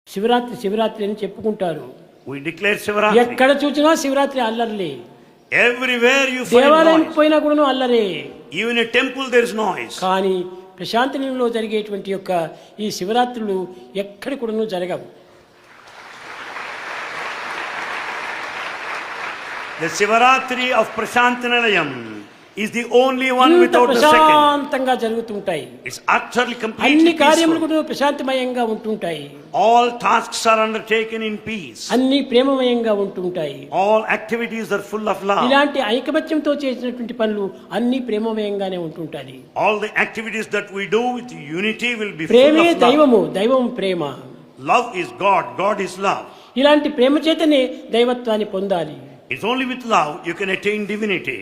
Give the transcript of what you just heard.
శివరాత్రి శివరాత్రి అని చెప్పుకుంటారు. We declare Shivaratri. ఎక్కడ చూసినా శివరాత్రి అల్లర్లే. Everywhere you find దేవాలయం noise. పోయినా కూడా అల్లరే. Even in a temple there is noise. కానీ ప్రశాంతి నిలయంలో జరిగేటువంటి యొక్క ఈ శివరాత్రులు ఎక్కడి కూడాను జరగవు. The Shivaratri of Prashantinalayam is the only one without the second. ప్రశాంతంగా జరుగుతుంటాయి. It's utterly completely అన్ని కార్యములు peaceful. కూడా ప్రశాంతమయంగా ఉంటుంటాయి. All tasks are undertaken in peace. అన్ని ప్రేమమయంగా ఉంటుంటాయి. All activities are full of love. ఇలాంటి ఐకమత్యంతో చేసినటువంటి పనులు అన్ని ప్రేమమయంగానే ఉంటుంటాయి. All the activities that we do with unity will be full ప్రేమే of love. దైవము, దైవం ప్రేమ. Love is God, God is love. ఇలాంటి ప్రేమ చేతనే దైవత్వాన్ని పొందాలి. It's only with love you can attain divinity.